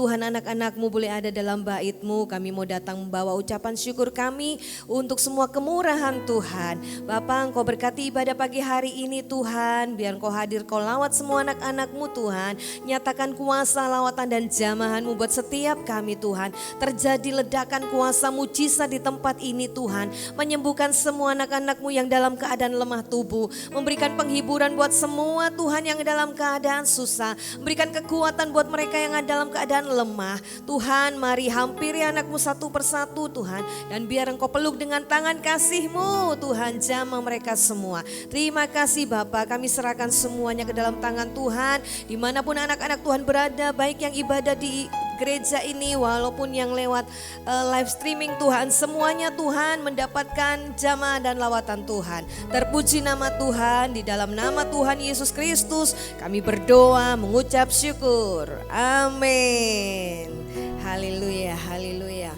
Tuhan anak-anak-Mu boleh ada dalam bait-Mu. Kami mau datang membawa ucapan syukur kami untuk semua kemurahan Tuhan. Bapa, Engkau berkati ibadah pagi hari ini Tuhan. Biar Engkau hadir, Kau lawat semua anak-anak-Mu Tuhan. Nyatakan kuasa lawatan dan jamahan-Mu buat setiap kami Tuhan. Terjadi ledakan kuasa mujizat di tempat ini Tuhan. Menyembuhkan semua anak-anak-Mu yang dalam keadaan lemah tubuh. Memberikan penghiburan buat semua Tuhan yang dalam keadaan susah. Memberikan kekuatan buat mereka yang ada dalam keadaan lemah. Tuhan, mari hampiri anak-Mu satu persatu Tuhan. Dan biar Engkau peluk dengan tangan kasih-Mu Tuhan, jamah mereka semua. Terima kasih Bapa, kami serahkan semuanya ke dalam tangan Tuhan. Dimanapun anak-anak Tuhan berada, baik yang ibadah di gereja ini walaupun yang lewat live streaming Tuhan, semuanya Tuhan mendapatkan jamaah dan lawatan Tuhan. Terpuji nama Tuhan, di dalam nama Tuhan Yesus Kristus kami berdoa mengucap syukur. Amin. Haleluya, haleluya.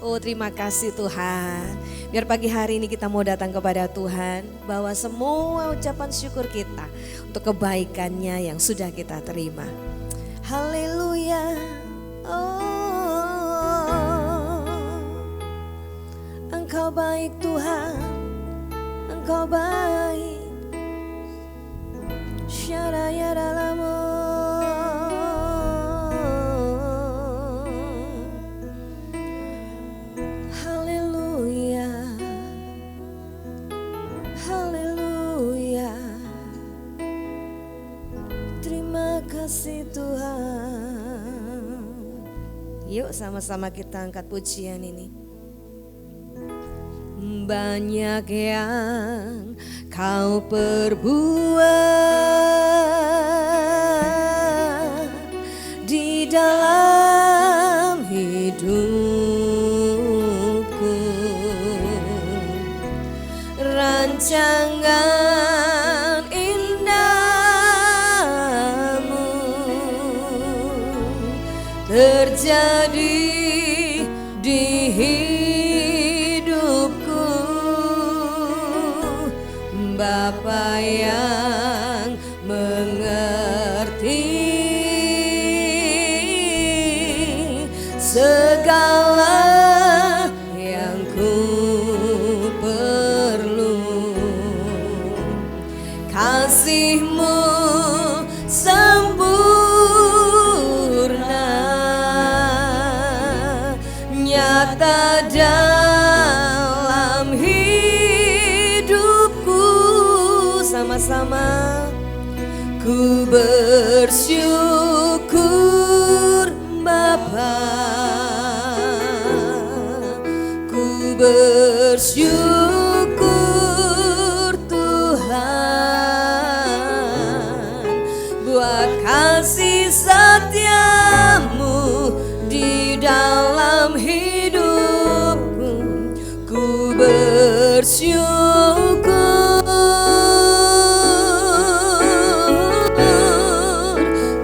Oh, terima kasih Tuhan. Biar pagi hari ini kita mau datang kepada Tuhan, bawa semua ucapan syukur kita untuk kebaikannya yang sudah kita terima. Haleluya. Oh, Engkau baik Tuhan, Engkau baik. Syaraya dalamu. Haleluya, haleluya. Terima kasih Tuhan. Yuk sama-sama kita angkat pujian ini. Banyak yang Kau perbuat di dalam hidupku. Rancangan indahmu terjadi di hidupku. Bapa yang mengerti segala yang ku perlu. Kasih-Mu sempurna nyata dalam hidupku. Sama-sama ku bersyukur Bapa, ku bersyukur Tuhan buat kasih setia-Mu di dalam hidupku. Ku bersyukur,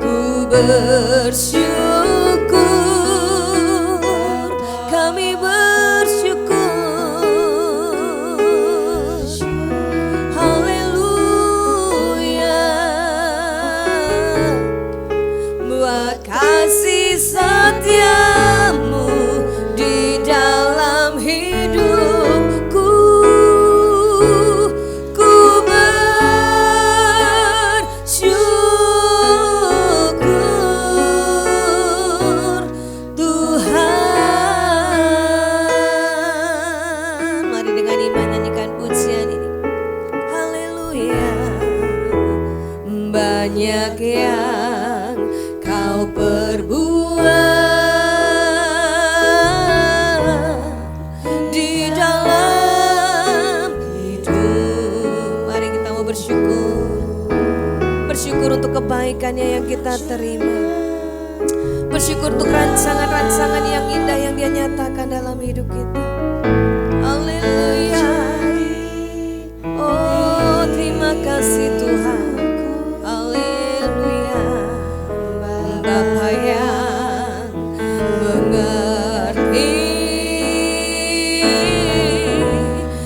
ku bersyukur, kami bersyukur. Haleluya, buat kasih setia-Mu di dalam hidupku. Ku bersyukur Tuhan. Mari dengan iman nyanyikan pujian ini. Haleluya. Banyak yang Kau perbuat di dalam hidup. Mari kita mau bersyukur. Bersyukur untuk kebaikannya yang kita terima. Bersyukur untuk rancangan-rancangan yang indah yang Dia nyatakan dalam hidup kita. Haleluya. Oh, terima kasih Tuhan. Haleluya. Bapa yang mengerti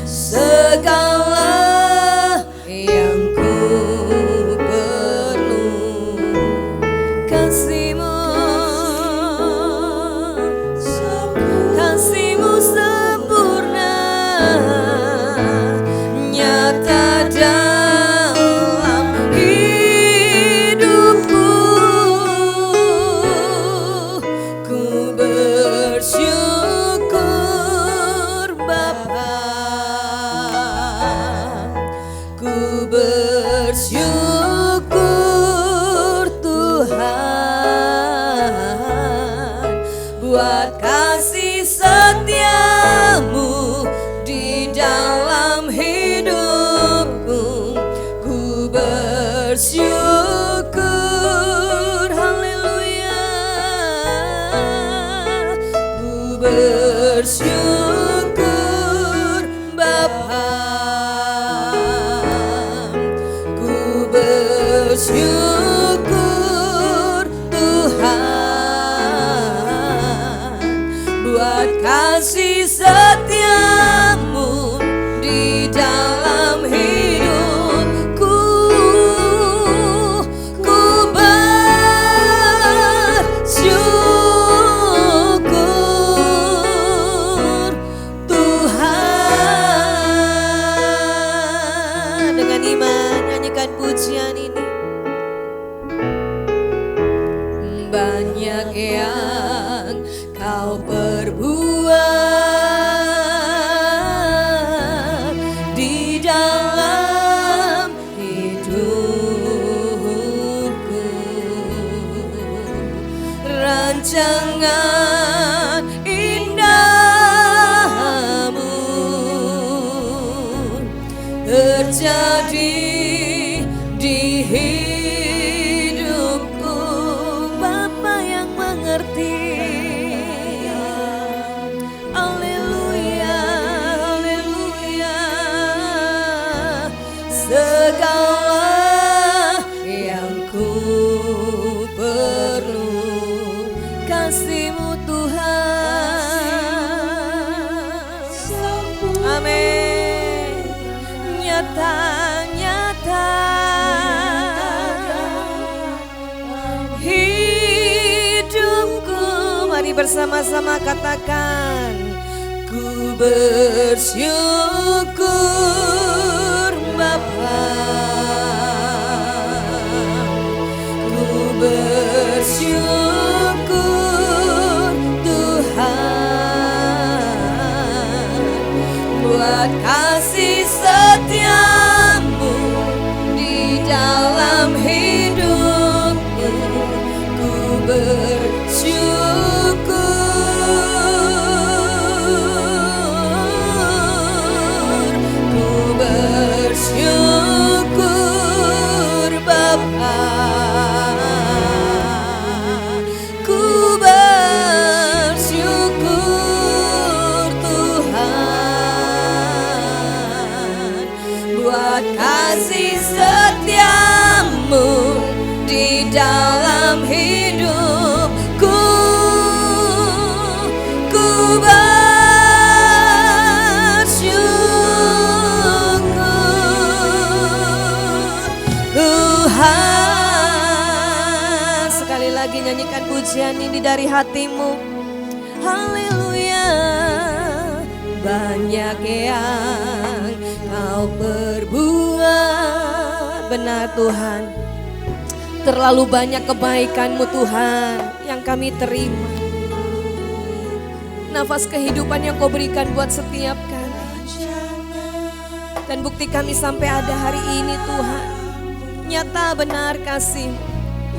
segala yang ku perlu. Kasih-Mu buat kasih setiamu di dalam hidupku. Ku bersyukur, haleluya. Ku bersyukur Bapa, ku bersyukur Tuhan buat kasih setiamu di dalam hidupku. Ku bersyukur Tuhan. Dengan iman nyanyikan pujian ini. Banyak yang kau perbuat di dalam hidupku. Rancangan indahmu terjadi di hidupku. Bapa yang mengerti. Haleluya, haleluya. Segala yang ku perlu kasih-Mu Tuhan. Amin. Nyata-nyata hidupku. Mari bersama-sama katakan, ku bersyukur Bapa, ku bersyukur Tuhan buat kasih setiamu di dalam hidupku. Ku bersyukur Bapa, ku bersyukur Tuhan buat kasih setiamu di dalam hidupku. Ku Tuhan. Sekali lagi nyanyikan pujian ini dari hatimu. Haleluya. Banyak yang kau perbuat, benar Tuhan. Terlalu banyak kebaikan-Mu Tuhan yang kami terima. Nafas kehidupan yang Kau berikan buat setiap kami. Dan bukti kami sampai ada hari ini Tuhan. Nyata benar kasih-Mu,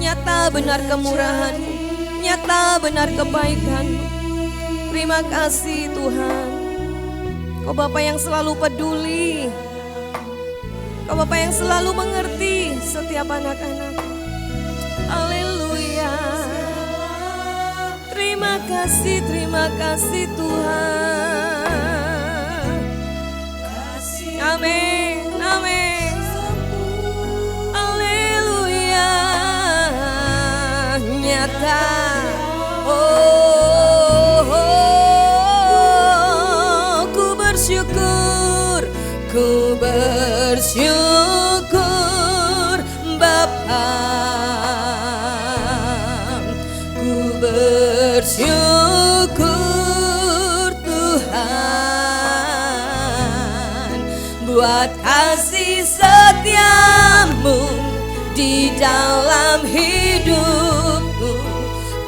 nyata benar kemurahan-Mu, nyata benar kebaikan-Mu. Terima kasih Tuhan. Kau Bapa yang selalu peduli, Kau Bapa yang selalu mengerti setiap anak-anak. Haleluya. Terima kasih Tuhan. Amin, amin. Haleluya. Nyata. Ku bersyukur Bapa, ku bersyukur Tuhan buat kasih setiamu di dalam hidupku.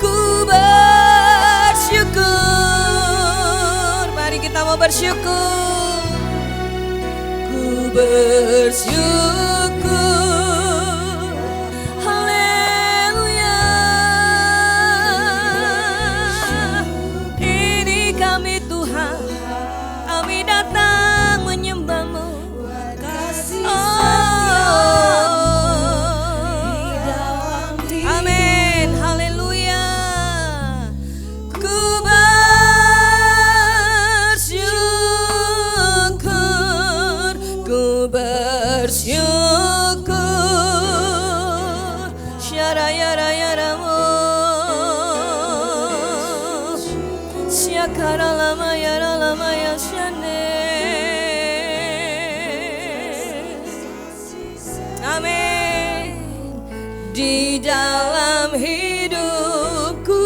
Ku bersyukur, mari kita mau bersyukur. Ku bersyukur, haleluya. karalama yaralama yaşane. Amin. Di dalam hidupku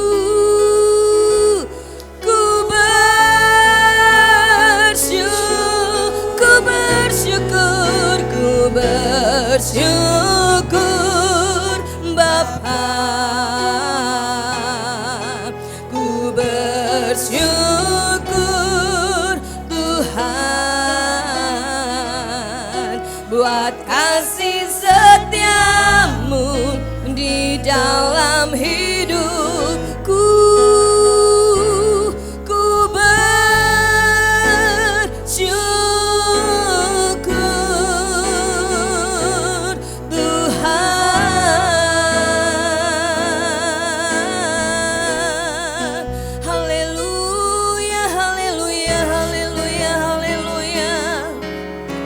ku bersyukur Bapa, ku bersyukur Tuhan buat kasih setiamu di dalam hidupku. Ku bersyukur Tuhan. Haleluya, haleluya, haleluya, haleluya.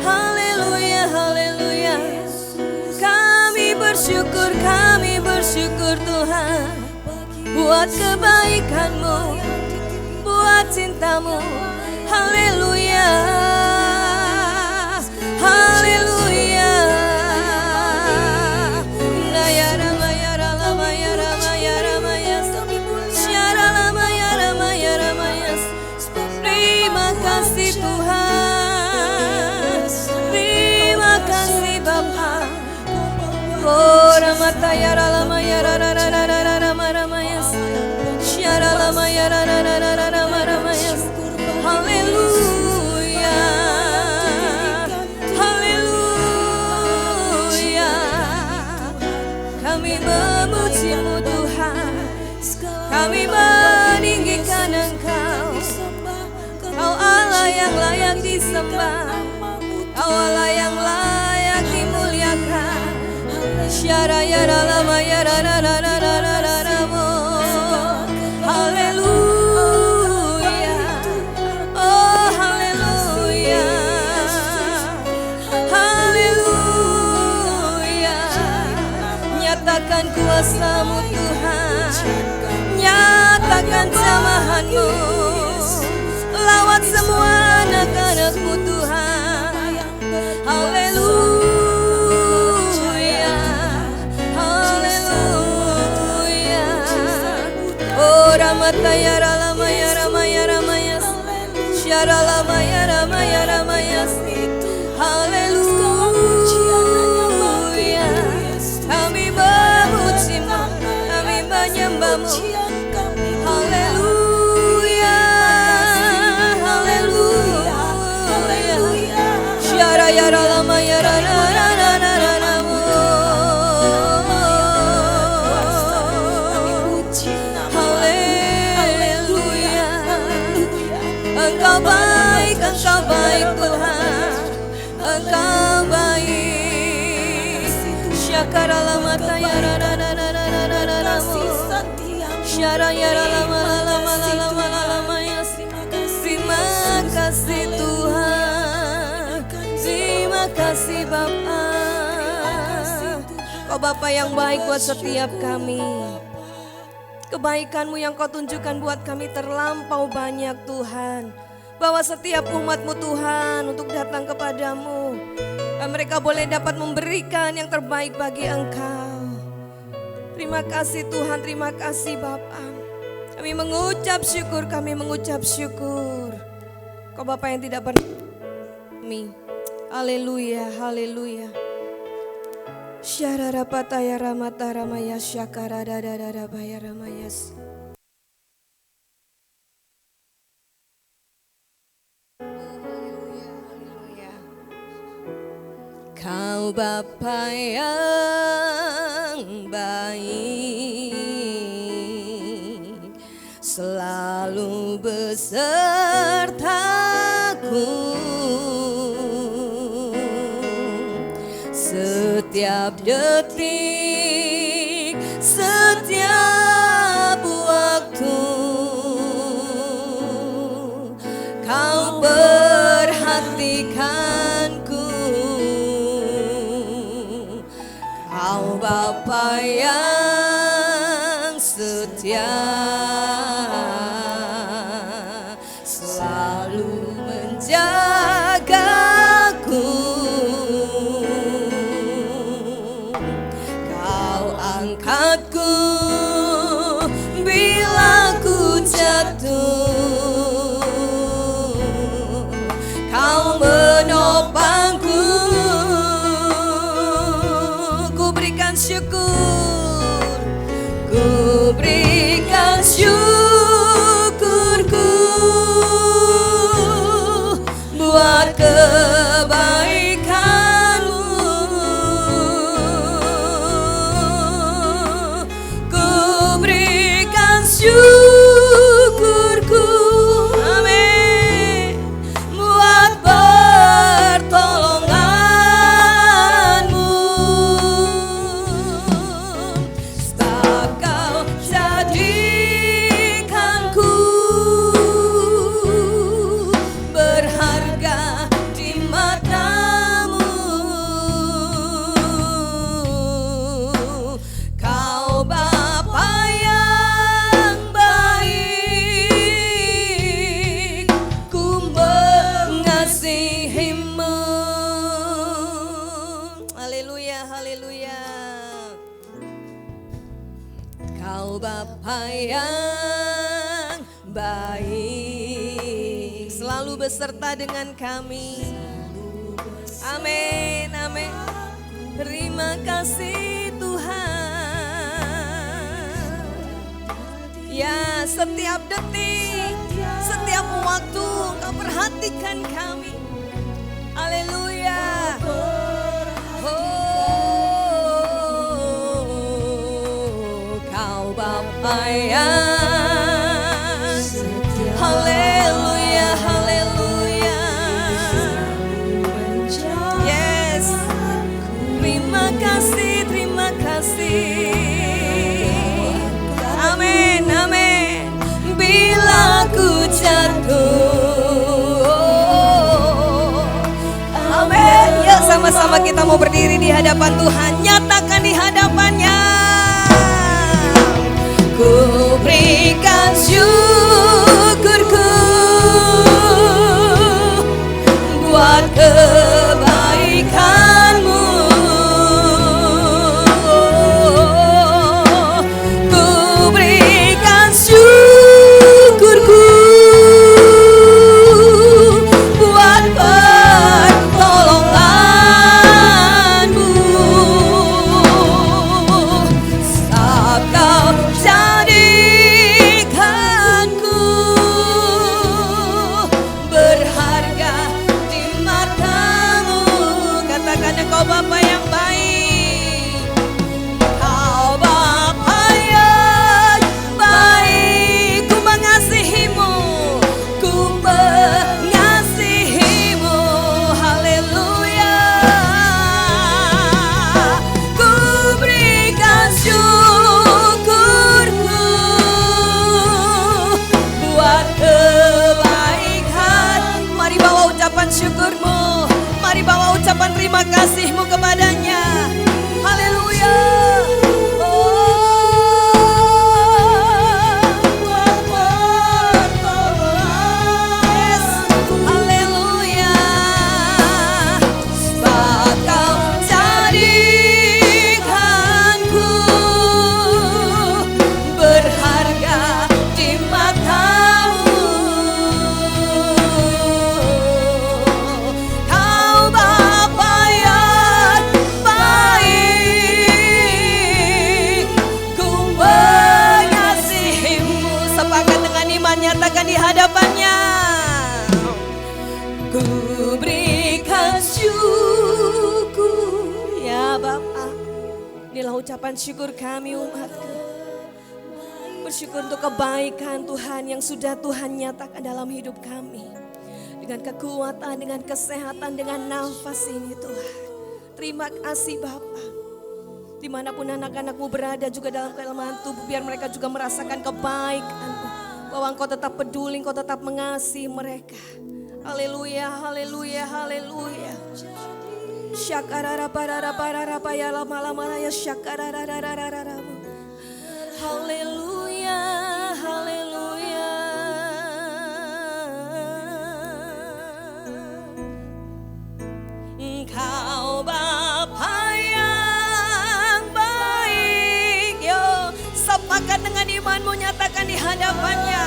Haleluya, haleluya. Kami bersyukur Tuhan buat kebaikan-Mu, buat cinta-Mu. Haleluya, haleluya. Nayarama yaralama yarama yarama yas, syaralama yarama yarama yas. Terima kasih Tuhan, terima kasih Bapa. Ora mata yaralama yararararararama ramayas, syaralama yarararararama ramayas. Haleluya, haleluya. Kami memuji-Mu Tuhan, kami meninggikan Engkau. Kau Allah yang layak disembah, Kau Allah yang layak dimuliakan. Syara yara lama yara rara rara rara mo. Haleluya, oh haleluya, haleluya. Nyatakan kuasa-Mu Tuhan, nyatakan jamahan-Mu, lawat semua anak-anak-Mu Tuhan. Haleluya, haleluya. Oh ramata ya rama ya rama ya rama ya, syara lama ya rama ya rama ya. Haleluya, kami memuji-Mu, kami menyembah-Mu. Haleluya, haleluya. Syara ya rama ya rama ya rama. Engkau baik Tuhan, Engkau baik. Syakara lama tayara rara rara rara rara mo. Syara yara lama lama lama lama ya. Terima kasih Tuhan, terima kasih Bapa. Kau Bapa yang baik buat setiap kami. Kebaikan-Mu yang Kau tunjukkan buat kami terlampau banyak Tuhan. Bawa setiap umat-Mu Tuhan untuk datang kepadamu. Dan mereka boleh dapat memberikan yang terbaik bagi Engkau. Terima kasih Tuhan, terima kasih Bapa. Kami mengucap syukur, kami mengucap syukur. Kau Bapa yang tidak pernah kami. Haleluya, haleluya. Syarara pataya ramata ramaya syakara dadara baya ramayas. Kau Bapa yang baik, selalu besertaku. Setiap detik, setiap waktu, Kau perhatikanku. Kau Bapa yang setia, waktu, Kau menopangku. Ku berikan syukur, ku berikan syukurku buat kebaikanmu. Ku berikan syukurku, amin, buat pertolonganmu. Sebab Kau jadikanku berharga di matamu. Kau Bapa yang baik, ku mengasihimu. Haleluya, haleluya. Kau Bapa yang baik, selalu beserta dengan kami. Amin, amin. Terima kasih Tuhan. Ya, setiap detik, setiap waktu Kau perhatikan kami. Haleluya. Oh, Kau Bapa yang, haleluya, haleluya. Yes, terima kasih, terima kasih. Amin, amin. Bila ku jatuh, amin. Ya, sama-sama kita mau berdiri di hadapan Tuhan, nyatakan di hadapannya. Ku berikan syukurku buat kebaikanmu. Ku berikan syukurku buat pertolonganmu. Sebab Kau jadikanku berharga di matamu. Katakan Kau Bapa yang baik, Kau Bapa yang baik, ku mengasihimu, ku mengasihimu. Haleluya. Ku berikan syukurku buat kebaikan. Mari bawa ucapan syukurmu, mari bawa ucapan terima kasihmu kepadanya. Haleluya. Yes, haleluya. Sebab Kau jadikanku berharga di matamu. Kau Bapa yang baik, ku mengasihimu. Sepakat dengan iman, nyatakan di hadapannya. Ku berikan syukur, ya Bapa. Inilah ucapan syukur kami umatku. Bersyukur untuk kebaikan Tuhan yang sudah Tuhan nyatakan dalam hidup kami. Dengan kekuatan, dengan kesehatan, dengan nafas ini Tuhan. Terima kasih Bapa. Dimanapun anak-anak-Mu berada juga dalam kelemahan tubuh, biar mereka juga merasakan kebaikan-Mu. Bahwa Engkau tetap peduli, Engkau tetap mengasihi mereka. Haleluya, haleluya, haleluya. Syakarara parara parara paya lama lama ya syakarara rarara. Haleluya, haleluya. Engkau Bapa yang baik, yo sepakat dengan imanmu, nyatakan di hadapannya.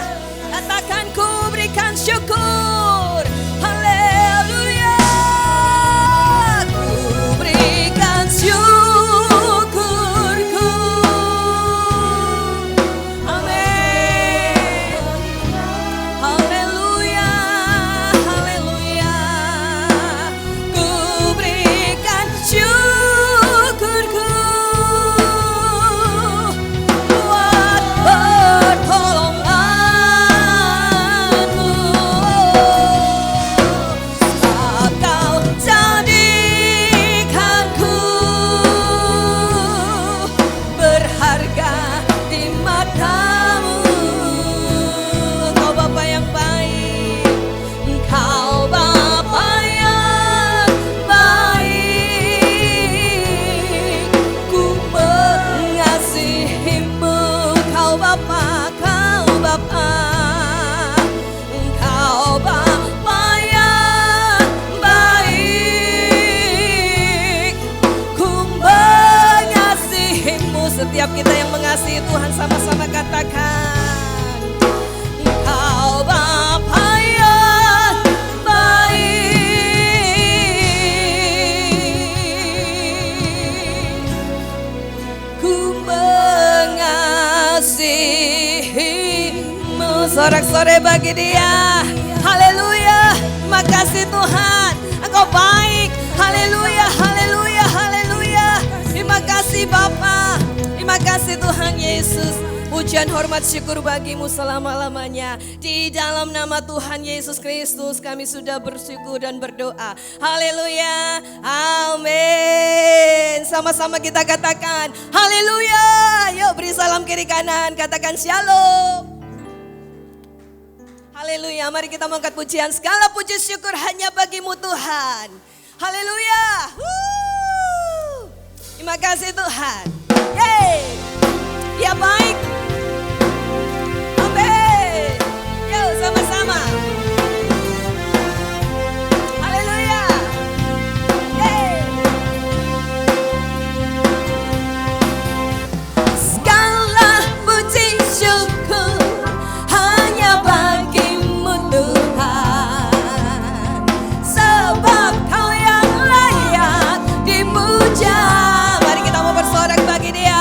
setiap kita yang mengasihi Tuhan sama-sama katakan, Engkau Bapa yang baik, ku mengasihimu. Sorak-sorai bagi Dia. Haleluya. Makasih Tuhan, Engkau baik. Haleluya, haleluya, haleluya. Terima kasih Bapa. Terima kasih Tuhan Yesus. Pujian, hormat, syukur bagimu selama-lamanya. Di dalam nama Tuhan Yesus Kristus kami sudah bersyukur dan berdoa. Haleluya, amin. Sama-sama kita katakan haleluya. Yuk beri salam kiri kanan, katakan shalom. Haleluya, mari kita mengangkat pujian. Segala puji syukur hanya bagimu Tuhan. Haleluya. Terima kasih Tuhan. Yeay. Dia baik. Amin. Yuk sama-sama. Haleluya. Yeay. Segala puji syukur hanya bagimu Tuhan, sebab Kau yang layak dipuja. Mari kita mau bersorak bagi Dia.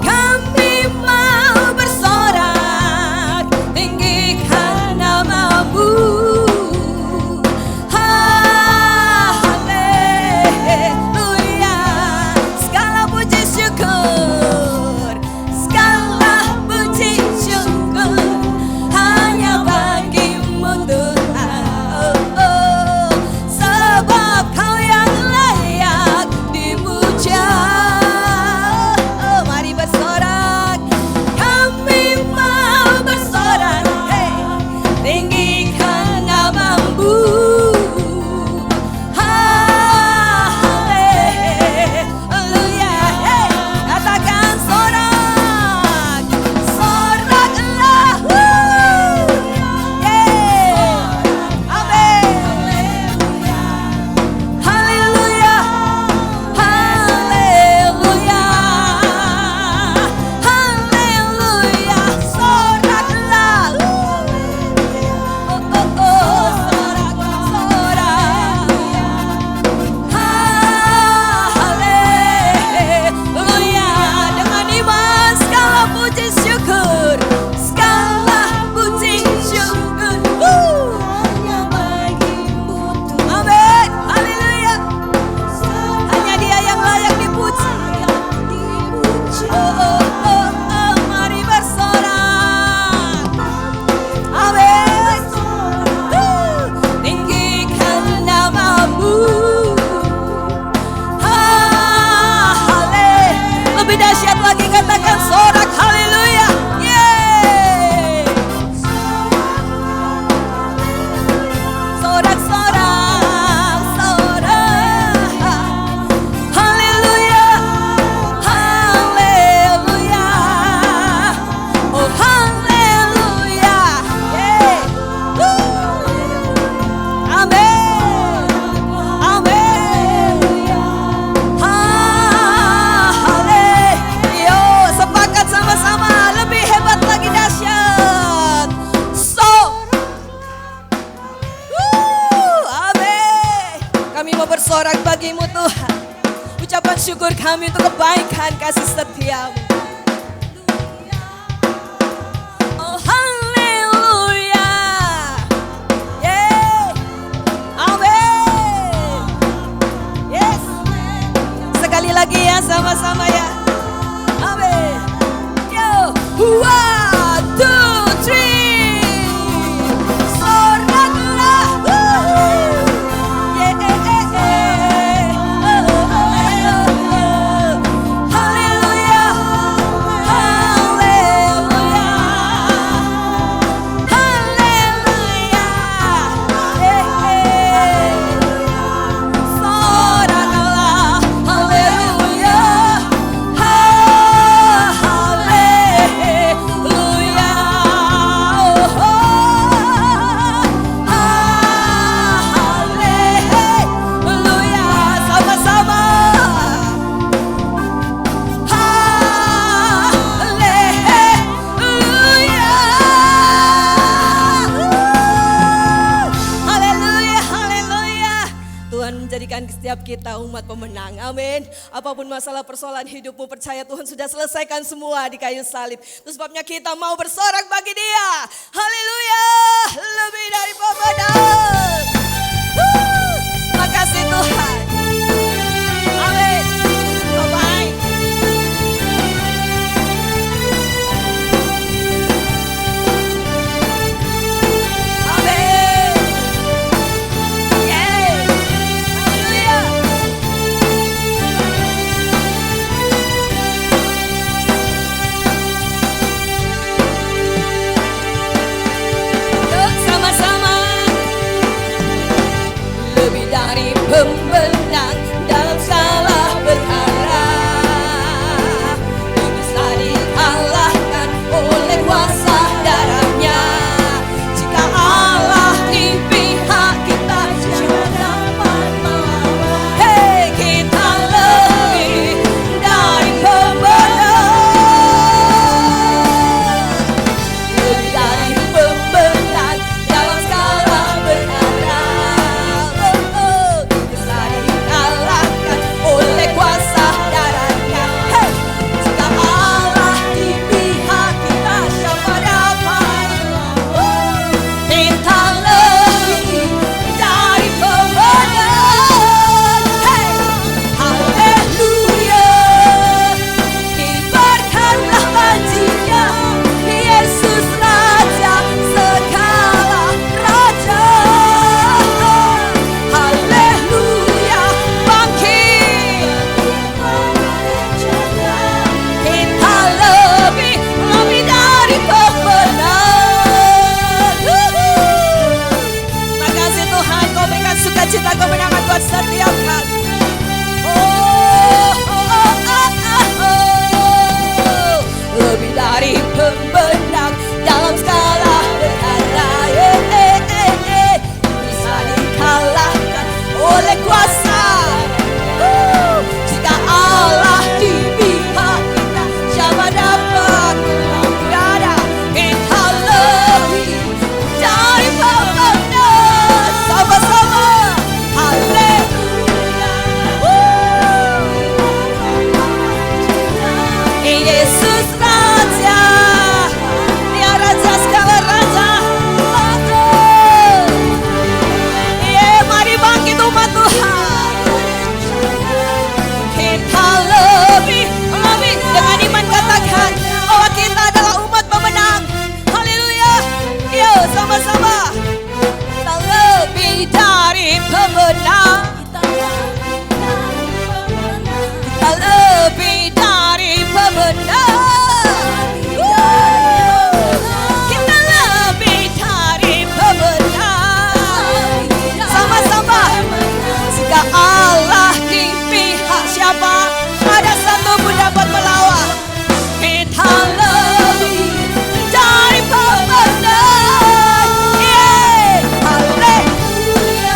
Kami mau bersorak, tinggikan nama-Mu. Haleluya. Segala puji syukur, segala puji syukur hanya bagimu Tuhan, sebab Kau yang layak dipuja. Mari bersorak, kami mau bersorak, tinggikan nama-Mu. Haleluya. Katakan sorak, soraklah. Amin. Haleluya, haleluya, haleluya. Soraklah. Sorak, sorak. Haleluya. Dengan iman segala puji syukur, segala puji syukur hanya bagimu Tuhan. Amin. Haleluya. Hanya Dia yang layak dipuji. Mari bersorak. Amin. Tinggikan nama-Mu. Lebih dahsyat lagi, katakan sorak. Haleluya. Yeay. Sorak, sorak, sorak. Haleluya, haleluya. Oh haleluya. Yeay. Amin. Amin. Haleluya. Sepakat sama-sama, lebih hebat lagi, dahsyat. Amin. Kami mau bersorak bagimu Tuhan. Ucapan syukur kami untuk kebaikan kasih setia-Mu. Oh haleluya. Yeay. Amin. Yes. Sekali lagi ya, sama-sama ya. Amin. Yo. 1, 2, 3. Soraklah. Haleluya. setiap kita umat pemenang. Amin. Apapun masalah persoalan hidupmu, percaya Tuhan sudah selesaikan semua di kayu salib. Itu sebabnya kita mau bersorak bagi Dia. Haleluya. Lebih dari pemenang. Makasih Tuhan. Amin. Bye-bye. Pembenang dalam salah perkara, bisa dikalahkan oleh kuasa darahnya. Jika Allah di pihak kita, siapa dapat melawan? Hei, kita lebih dari pemenang, lebih dari pemenang dalam skala perkara. Oleh kuasa darahnya, hey! Jika Allah di pihak kita, siapa dapat melawan? Kita lebih dari pemenang, hey! Haleluya, kibarkanlah bajinya, Yesus Raja segala raja. Haleluya, bangkit. Kita lebih dari pemenang. Makasih Tuhan, Kau berikan sukacita kemenangan buat setiap kami. Lebih dari pemenang dalam skala perkara, bisa dikalahkan oleh kuasa. Jika Allah di pihak kita, siapa dapat berada? Kita lebih dari pemenang. Sama-sama, haleluya. Yesus Raja, Dia Raja segala raja. Mari bangkit umat Tuhan. Kita lebih dengan iman katakan bahwa kita adalah umat pemenang. Haleluya. Yuk sama-sama. Kita lebih dari pemenang. Kita lebih dari pemenang. Kita lebih dari pemenang. Sama-sama. Jika Allah di pihak siapa, ada satu pun dapat melawan. Kita lebih dari pemenang. Haleluya.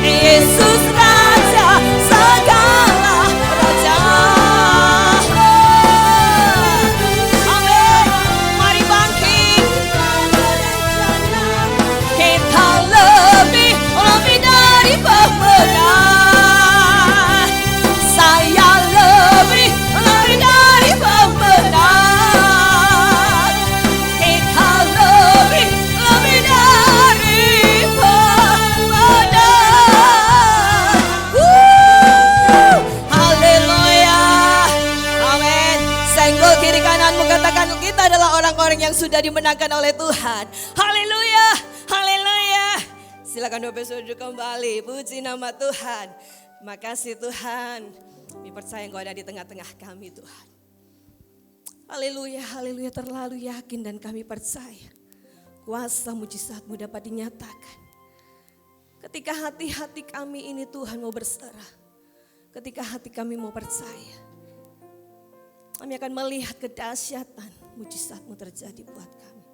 Yesus Raja segala raja. Amin. Mari bangkit. Kita lebih dari pemenang. Saya lebih dari pemenang. Kita lebih dari pemenang. Haleluya. Amin. Senggol kiri kananmu, katakan kita adalah orang-orang yang sudah dimenangkan oleh Tuhan. Haleluya. Haleluya. Silakan Bapak Saudara kembali. Puji nama Tuhan. Makasih Tuhan. Kami percaya Engkau ada di tengah-tengah kami Tuhan. Haleluya, haleluya, terlalu yakin dan kami percaya. Kuasa mujizat-Mu dapat dinyatakan. Ketika hati-hati kami ini Tuhan mau berserah. Ketika hati kami mau percaya. Kami akan melihat kedahsyatan mujizat-Mu terjadi buat kami.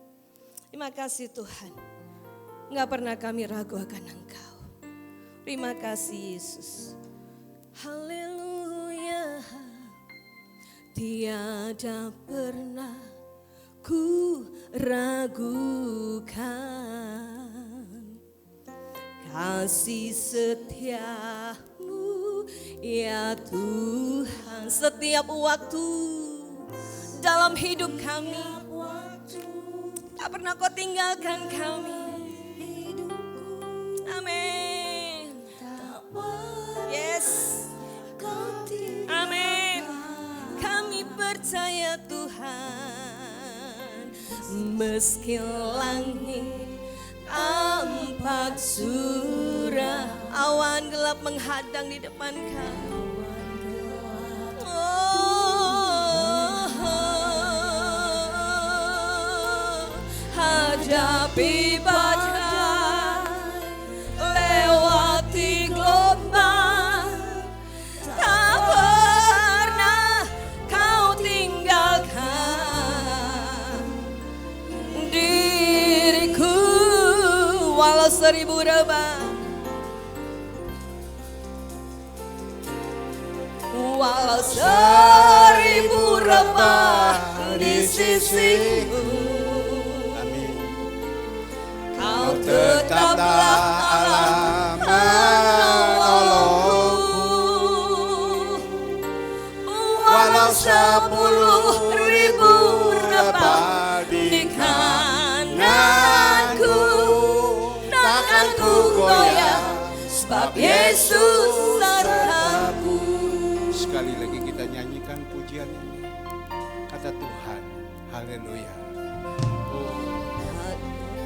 Terima kasih Tuhan. Enggak pernah kami ragu akan Engkau. Terima kasih Yesus. Haleluya. Tiada pernah ku ragukan kasih setiamu ya Tuhan. Setiap waktu dalam hidup kami, tak pernah kau tinggalkan kami. Amin. Yes. Amin. Kami percaya Tuhan, meski langit tampak suram, awan gelap menghadang di depan kami. Hadapi badai, lewati gelombang, tak pernah kau tinggalkan diriku. Walau 1000 rebah, walau 1000 rebah di sisiku, Kau tetaplah Allah menolongku. Walau 10.000 rebah di kananku, takkan ku goyah, sebab Yesus sertaku. Sekali lagi kita nyanyikan pujian ini, kata Tuhan, haleluya.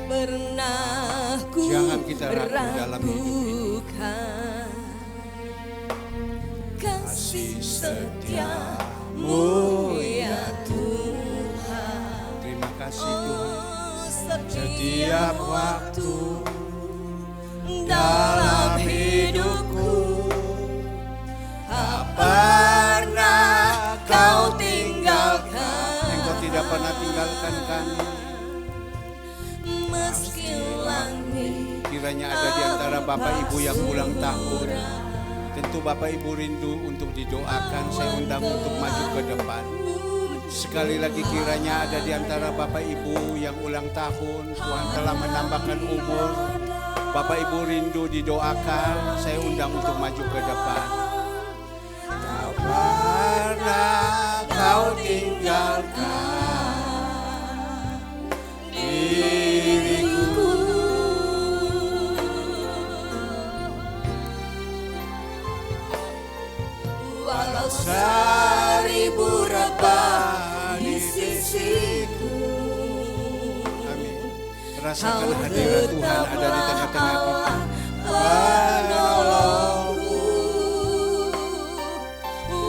Pernah ku Jangan kita ragu dalam hidup ini. Kasih setiamu ya Tuhan. Terima kasih Tuhan. Setiap waktu dalam hidupku, tak pernah kau tinggalkan. Engkau tidak pernah tinggalkan kami. Meski langit Kiranya ada di antara Bapak Ibu yang ulang tahun, tentu Bapak Ibu rindu untuk didoakan. Saya undang untuk maju ke depan. Sekali lagi kiranya ada di antara Bapak Ibu yang ulang tahun, Tuhan telah menambahkan umur, Bapak Ibu rindu didoakan. Saya undang untuk maju ke depan. Tak pernah kau tinggalkan diriku. Walau 1000 rebah di sisiku. Amin. Rasakan hadirat Tuhan ada di tengah-tengah kita. Menolongku.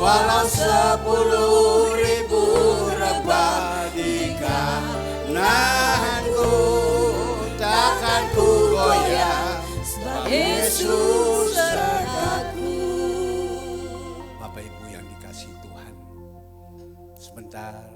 Walau 10.000 rebah di kananku, takkan ku goyah, sebab Yesus sertaku. Bapak Ibu yang dikasihi Tuhan, sebentar